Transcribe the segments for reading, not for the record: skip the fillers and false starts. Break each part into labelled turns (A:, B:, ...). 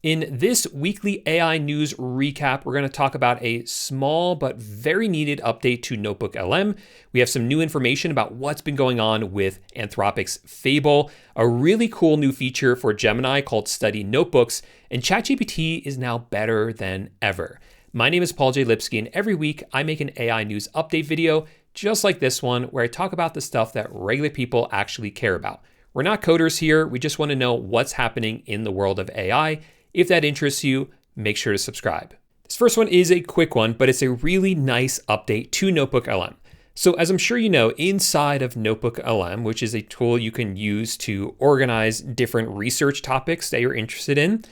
A: In this weekly AI news recap, we're going to talk about a small but very needed update to NotebookLM. We have some new information about what's been going on with Anthropic's Fable, a really cool new feature for Gemini called Study Notebooks, and ChatGPT is now better than ever. My name is Paul J. Lipsky, and every week I make an AI news update video just like this one where I talk about the stuff that regular people actually care about. We're not coders here. We just want to know what's happening in the world of AI. If that interests you, make sure to subscribe. This first one is a quick one, but it's a really nice update to NotebookLM. So as I'm sure you know, inside of NotebookLM, which is a tool you can use to organize different research topics that you're interested in,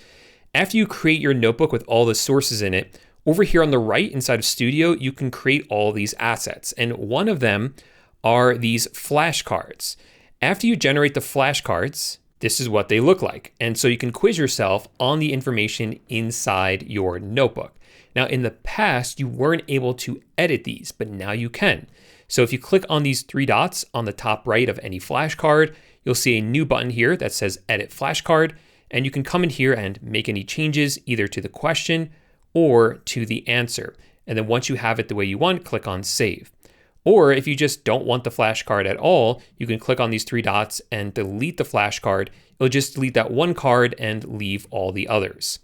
A: after you create your notebook with all the sources in it, over here on the right inside of Studio, you can create all these assets. And one of them are these flashcards. After you generate the flashcards, this is what they look like. And so you can quiz yourself on the information inside your notebook. Now, in the past, you weren't able to edit these, but now you can. So if you click on these three dots on the top right of any flashcard, you'll see a new button here that says Edit Flashcard. And you can come in here and make any changes either to the question or to the answer. And then once you have it the way you want, click on Save. Or if you just don't want the flashcard at all, you can click on these three dots and delete the flashcard. It'll just delete that one card and leave all the others.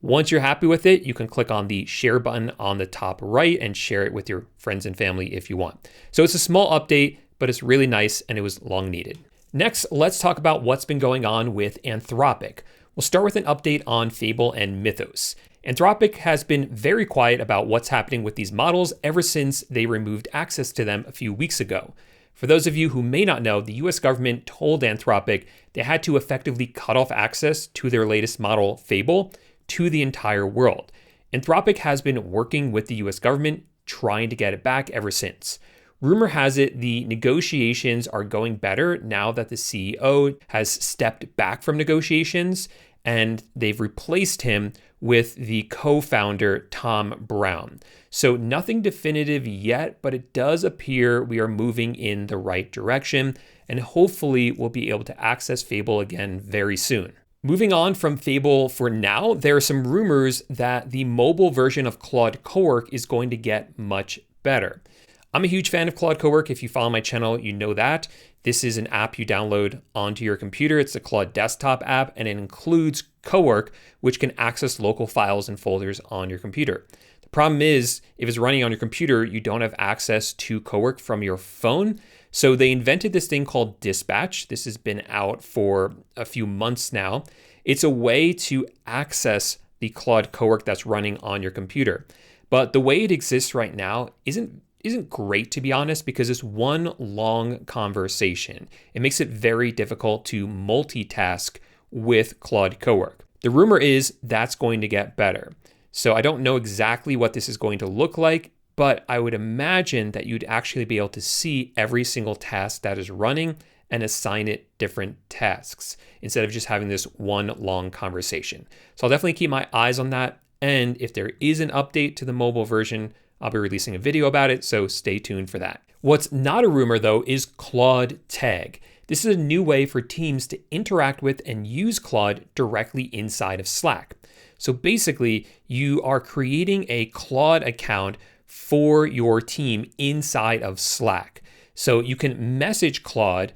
A: Once you're happy with it, you can click on the share button on the top right and share it with your friends and family if you want. So it's a small update, but it's really nice and it was long needed. Next, let's talk about what's been going on with Anthropic. We'll start with an update on Fable and Mythos. Anthropic has been very quiet about what's happening with these models ever since they removed access to them a few weeks ago. For those of you who may not know, the US government told Anthropic they had to effectively cut off access to their latest model, Fable, to the entire world. Anthropic has been working with the US government, trying to get it back ever since. Rumor has it the negotiations are going better now that the CEO has stepped back from negotiations and they've replaced him with the co-founder, Tom Brown. So nothing definitive yet, but it does appear we are moving in the right direction, and hopefully we'll be able to access Fable again very soon. Moving on from Fable for now, there are some rumors that the mobile version of Claude CoWork is going to get much better. I'm a huge fan of Claude CoWork. If you follow my channel, you know that. This is an app you download onto your computer. It's a Claude desktop app, and it includes CoWork, which can access local files and folders on your computer. The problem is, if it's running on your computer, you don't have access to CoWork from your phone. So they invented this thing called Dispatch. This has been out for a few months now. It's a way to access the Claude CoWork that's running on your computer. But the way it exists right now isn't great, to be honest, because it's one long conversation. It makes it very difficult to multitask with Claude CoWork. The rumor is that's going to get better. So I don't know exactly what this is going to look like, but I would imagine that you'd actually be able to see every single task that is running and assign it different tasks instead of just having this one long conversation. So I'll definitely keep my eyes on that. And if there is an update to the mobile version, I'll be releasing a video about it, so stay tuned for that. What's not a rumor though is Claude Tag. This is a new way for teams to interact with and use Claude directly inside of Slack. So basically, you are creating a Claude account for your team inside of Slack. So you can message Claude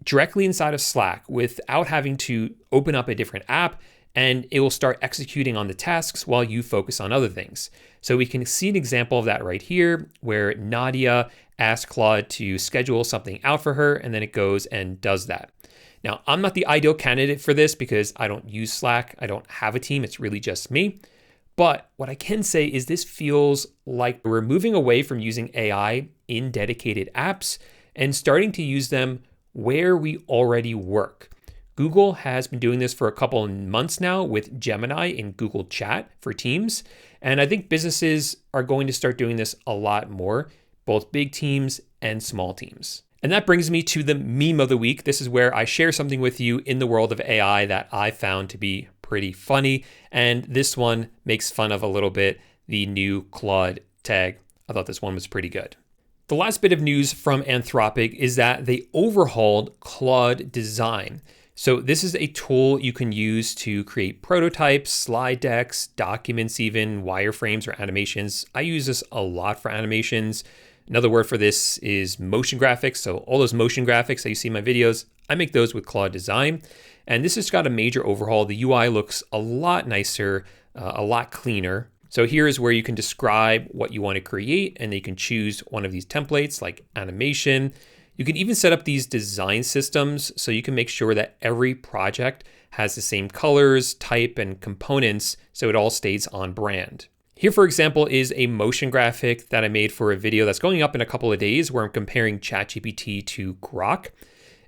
A: directly inside of Slack without having to open up a different app, and it will start executing on the tasks while you focus on other things. So we can see an example of that right here, where Nadia asks Claude to schedule something out for her, and then it goes and does that. Now, I'm not the ideal candidate for this because I don't use Slack. I don't have a team. It's really just me. But what I can say is this feels like we're moving away from using AI in dedicated apps and starting to use them where we already work. Google has been doing this for a couple of months now with Gemini in Google Chat for Teams. And I think businesses are going to start doing this a lot more, both big teams and small teams. And that brings me to the meme of the week. This is where I share something with you in the world of AI that I found to be pretty funny. And this one makes fun of a little bit the new Claude Tag. I thought this one was pretty good. The last bit of news from Anthropic is that they overhauled Claude Design. So this is a tool you can use to create prototypes, slide decks, documents, even wireframes or animations. I use this a lot for animations. Another word for this is motion graphics. So all those motion graphics that you see in my videos, I make those with Claude Design. And this has got a major overhaul. The UI looks a lot nicer, a lot cleaner. So here's where you can describe what you want to create, and then you can choose one of these templates like animation. You can even set up these design systems so you can make sure that every project has the same colors, type, and components so it all stays on brand. Here, for example, is a motion graphic that I made for a video that's going up in a couple of days where I'm comparing ChatGPT to Grok.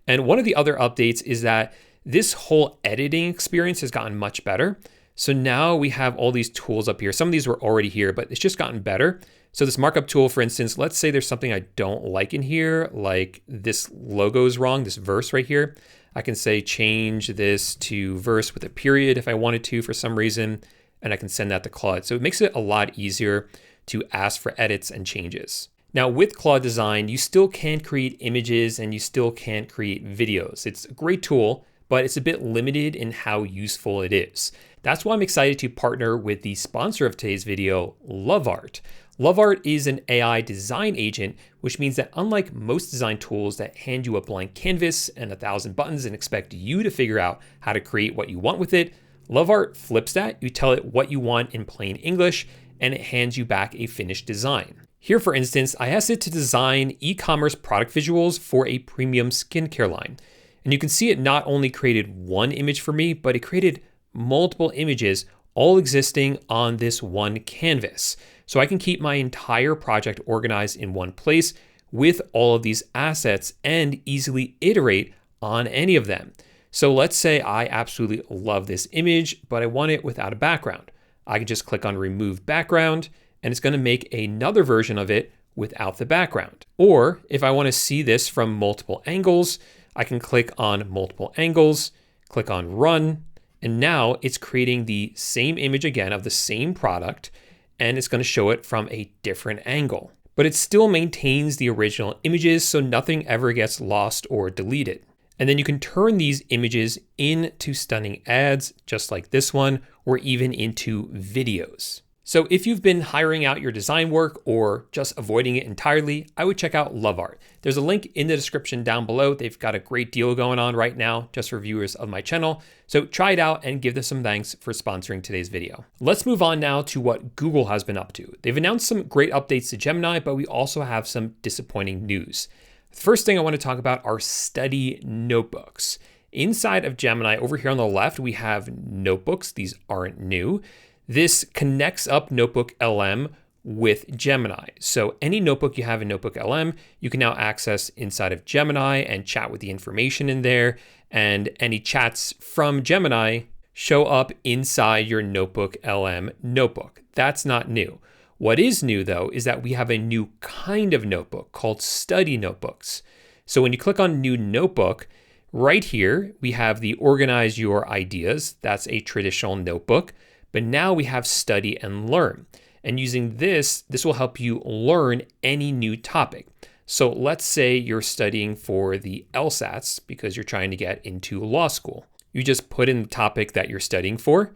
A: And one of the other updates is that this whole editing experience has gotten much better. So now we have all these tools up here. Some of these were already here, but it's just gotten better. So this markup tool, for instance, let's say there's something I don't like in here, like this logo is wrong, this verse right here. I can say change this to verse with a period if I wanted to for some reason, and I can send that to Claude. So it makes it a lot easier to ask for edits and changes. Now with Claude Design, you still can create images and you still can create videos. It's a great tool, but it's a bit limited in how useful it is. That's why I'm excited to partner with the sponsor of today's video, LoveArt. LoveArt is an AI design agent, which means that unlike most design tools that hand you a blank canvas and 1,000 buttons and expect you to figure out how to create what you want with it, LoveArt flips that. You tell it what you want in plain English, and it hands you back a finished design. Here, for instance, I asked it to design e-commerce product visuals for a premium skincare line. And you can see it not only created one image for me, but it created multiple images all existing on this one canvas. So I can keep my entire project organized in one place with all of these assets and easily iterate on any of them. So let's say I absolutely love this image, but I want it without a background. I can just click on remove background and it's going to make another version of it without the background. Or if I want to see this from multiple angles, I can click on multiple angles, click on run, and now it's creating the same image again of the same product, and it's going to show it from a different angle. But it still maintains the original images, so nothing ever gets lost or deleted. And then you can turn these images into stunning ads, just like this one, or even into videos. So if you've been hiring out your design work or just avoiding it entirely, I would check out LoveArt. There's a link in the description down below. They've got a great deal going on right now just for viewers of my channel. So try it out and give them some thanks for sponsoring today's video. Let's move on now to what Google has been up to. They've announced some great updates to Gemini, but we also have some disappointing news. The first thing I want to talk about are study notebooks. Inside of Gemini, over here on the left, we have notebooks. These aren't new. This connects up NotebookLM with Gemini. So any notebook you have in NotebookLM, you can now access inside of Gemini and chat with the information in there. And any chats from Gemini show up inside your NotebookLM notebook. That's not new. What is new though, is that we have a new kind of notebook called study notebooks. So when you click on new notebook, right here, we have the organize your ideas. That's a traditional notebook. But now we have study and learn. And using this will help you learn any new topic. So let's say you're studying for the LSATs because you're trying to get into law school. You just put in the topic that you're studying for,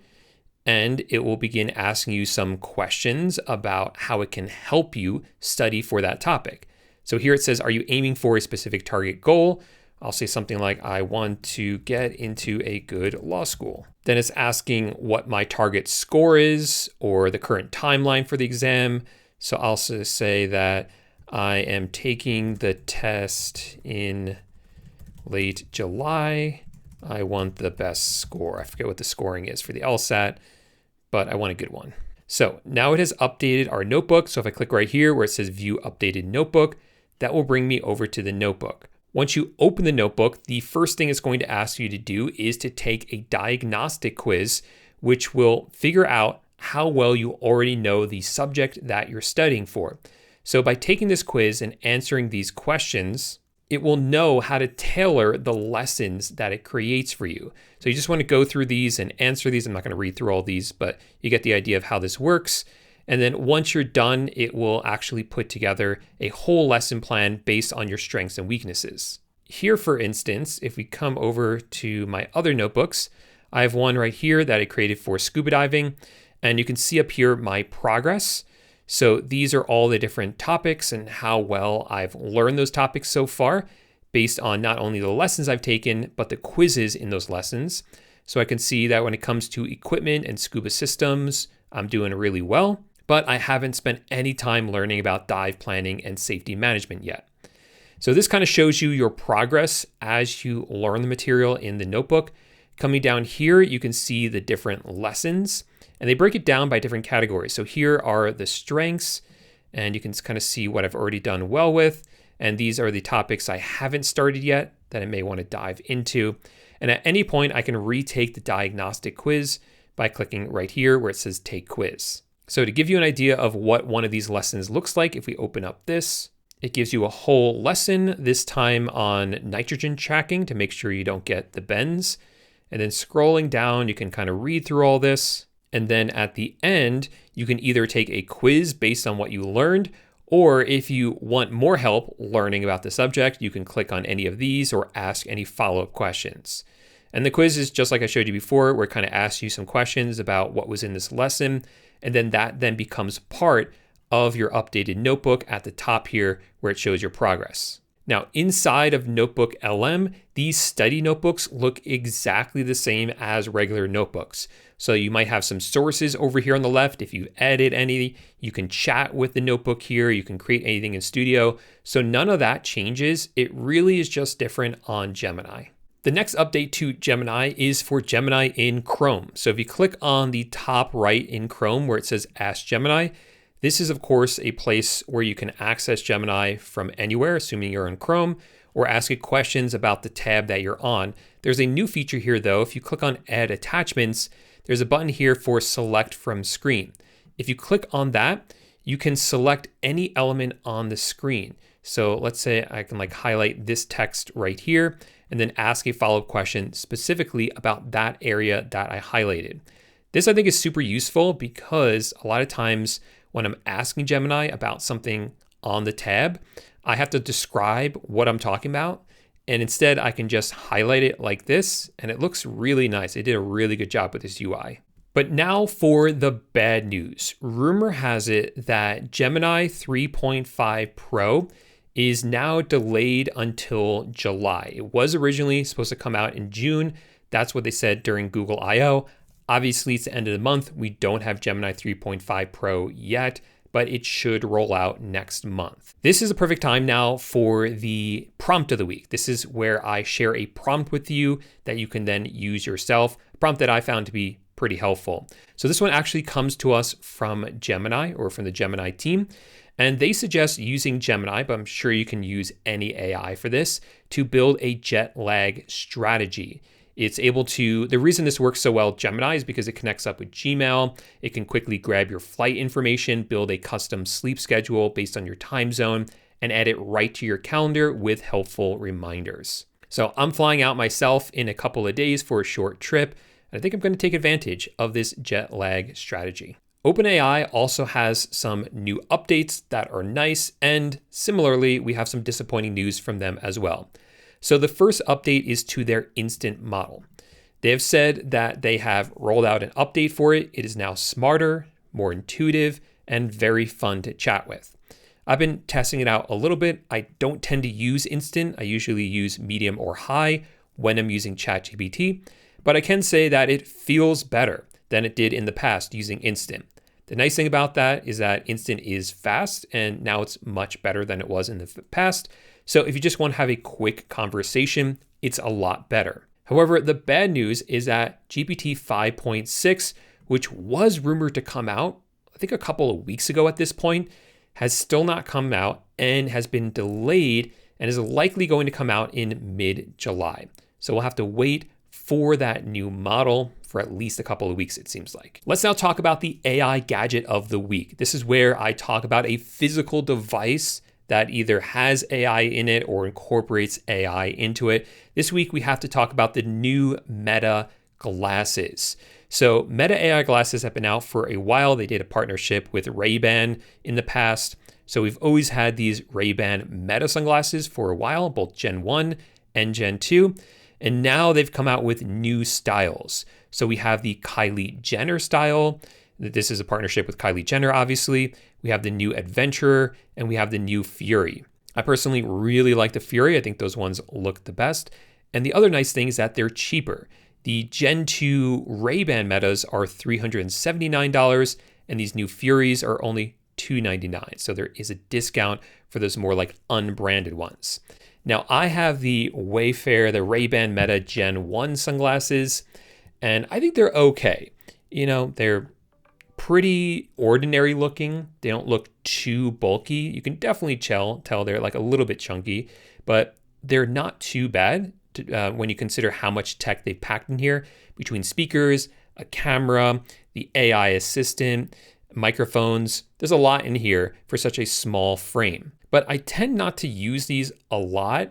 A: and it will begin asking you some questions about how it can help you study for that topic. So here it says, are you aiming for a specific target goal? I'll say something like, I want to get into a good law school. Then it's asking what my target score is or the current timeline for the exam. So I'll also say that I am taking the test in late July. I want the best score. I forget what the scoring is for the LSAT, but I want a good one. So now it has updated our notebook. So if I click right here where it says view updated notebook, that will bring me over to the notebook. Once you open the notebook, the first thing it's going to ask you to do is to take a diagnostic quiz, which will figure out how well you already know the subject that you're studying for. So by taking this quiz and answering these questions, it will know how to tailor the lessons that it creates for you. So you just want to go through these and answer these. I'm not going to read through all these, but you get the idea of how this works. And then once you're done, it will actually put together a whole lesson plan based on your strengths and weaknesses. here, for instance, if we come over to my other notebooks, I have one right here that I created for scuba diving, and you can see up here my progress. So these are all the different topics and how well I've learned those topics so far based on not only the lessons I've taken, but the quizzes in those lessons. So I can see that when it comes to equipment and scuba systems, I'm doing really well, but I haven't spent any time learning about dive planning and safety management yet. So this kind of shows you your progress as you learn the material in the notebook. Coming down here, you can see the different lessons, and they break it down by different categories. So here are the strengths, and you can kind of see what I've already done well with. And these are the topics I haven't started yet that I may want to dive into. And at any point, I can retake the diagnostic quiz by clicking right here where it says Take Quiz. So to give you an idea of what one of these lessons looks like, if we open up this, it gives you a whole lesson, this time on nitrogen tracking to make sure you don't get the bends. And then scrolling down, you can kind of read through all this. And then at the end, you can either take a quiz based on what you learned, or if you want more help learning about the subject, you can click on any of these or ask any follow-up questions. And the quiz is just like I showed you before, where it kind of asks you some questions about what was in this lesson. And then that then becomes part of your updated notebook at the top here where it shows your progress. Now, inside of NotebookLM, these study notebooks look exactly the same as regular notebooks. So you might have some sources over here on the left. If you edit any, you can chat with the notebook here. You can create anything in Studio. So none of that changes. It really is just different on Gemini. The next update to Gemini is for Gemini in Chrome. So if you click on the top right in Chrome where it says Ask Gemini, this is, of course, a place where you can access Gemini from anywhere, assuming you're in Chrome, or ask it questions about the tab that you're on. There's a new feature here, though. If you click on Add Attachments, there's a button here for Select from Screen. If you click on that, you can select any element on the screen. So let's say I can highlight this text right here and then ask a follow-up question specifically about that area that I highlighted. This I think is super useful because a lot of times when I'm asking Gemini about something on the tab, I have to describe what I'm talking about. And instead I can just highlight it like this and it looks really nice. They did a really good job with this UI. But now for the bad news. Rumor has it that Gemini 3.5 Pro is now delayed until July. It was originally supposed to come out in June. That's what they said during Google I/O. Obviously, it's the end of the month. We don't have Gemini 3.5 Pro yet, but it should roll out next month. This is a perfect time now for the prompt of the week. This is where I share a prompt with you that you can then use yourself, a prompt that I found to be pretty helpful. So this one actually comes to us from Gemini or from the Gemini team, and they suggest using Gemini, but I'm sure you can use any AI for this, to build a jet lag strategy. It's able to, the reason this works so well with Gemini is because it connects up with Gmail. It can quickly grab your flight information, build a custom sleep schedule based on your time zone, and add it right to your calendar with helpful reminders. So I'm flying out myself in a couple of days for a short trip, and I think I'm going to take advantage of this jet lag strategy. OpenAI also has some new updates that are nice, and similarly, we have some disappointing news from them as well. So the first update is to their instant model. They have said that they have rolled out an update for it. It is now smarter, more intuitive, and very fun to chat with. I've been testing it out a little bit. I don't tend to use instant. I usually use medium or high when I'm using ChatGPT, but I can say that it feels better than it did in the past using instant. The nice thing about that is that instant is fast, and now it's much better than it was in the past. So if you just want to have a quick conversation, it's a lot better. However, the bad news is that GPT-5.6, which was rumored to come out, I think a couple of weeks ago at this point, has still not come out and has been delayed and is likely going to come out in mid-July. So we'll have to wait for that new model for at least a couple of weeks, it seems like. Let's now talk about the AI gadget of the week. This is where I talk about a physical device that either has AI in it or incorporates AI into it. This week, we have to talk about the new Meta glasses. So Meta AI glasses have been out for a while. They did a partnership with Ray-Ban in the past. So we've always had these Ray-Ban Meta sunglasses for a while, both Gen 1 and Gen 2. And now they've come out with new styles. So we have the Kylie Jenner style. This is a partnership with Kylie Jenner, obviously. We have the new Adventurer, and we have the new Fury. I personally really like the Fury. I think those ones look the best. And the other nice thing is that they're cheaper. The Gen 2 Ray-Ban Metas are $379, and these new Furies are only $299. So there is a discount for those more like unbranded ones. Now I have the Wayfair, the Ray-Ban Meta Gen 1 sunglasses, and I think they're okay. You know, they're pretty ordinary looking. They don't look too bulky. You can definitely tell they're like a little bit chunky, but they're not too bad when you consider how much tech they packed in here between speakers, a camera, the AI assistant, microphones. There's a lot in here for such a small frame. But I tend not to use these a lot,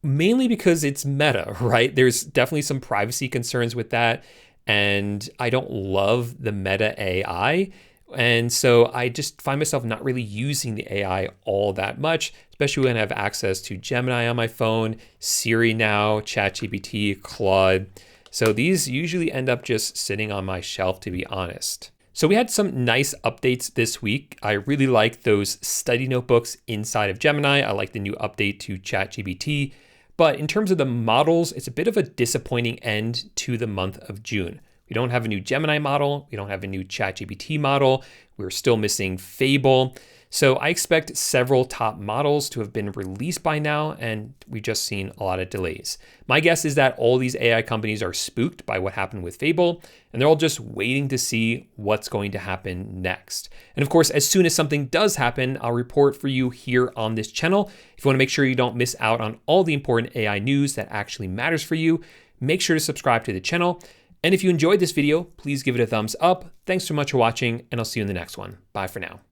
A: mainly because it's Meta, right? There's definitely some privacy concerns with that. And I don't love the Meta AI. And so I just find myself not really using the AI all that much, especially when I have access to Gemini on my phone, Siri now, ChatGPT, Claude. So these usually end up just sitting on my shelf, to be honest. So we had some nice updates this week. I really like those study notebooks inside of Gemini. I like the new update to ChatGPT. But in terms of the models, it's a bit of a disappointing end to the month of June. We don't have a new Gemini model. We don't have a new ChatGPT model. We're still missing Fable. So I expect several top models to have been released by now, and we've just seen a lot of delays. My guess is that all these AI companies are spooked by what happened with Fable, and they're all just waiting to see what's going to happen next. And of course, as soon as something does happen, I'll report for you here on this channel. If you want to make sure you don't miss out on all the important AI news that actually matters for you, make sure to subscribe to the channel. And if you enjoyed this video, please give it a thumbs up. Thanks so much for watching, and I'll see you in the next one. Bye for now.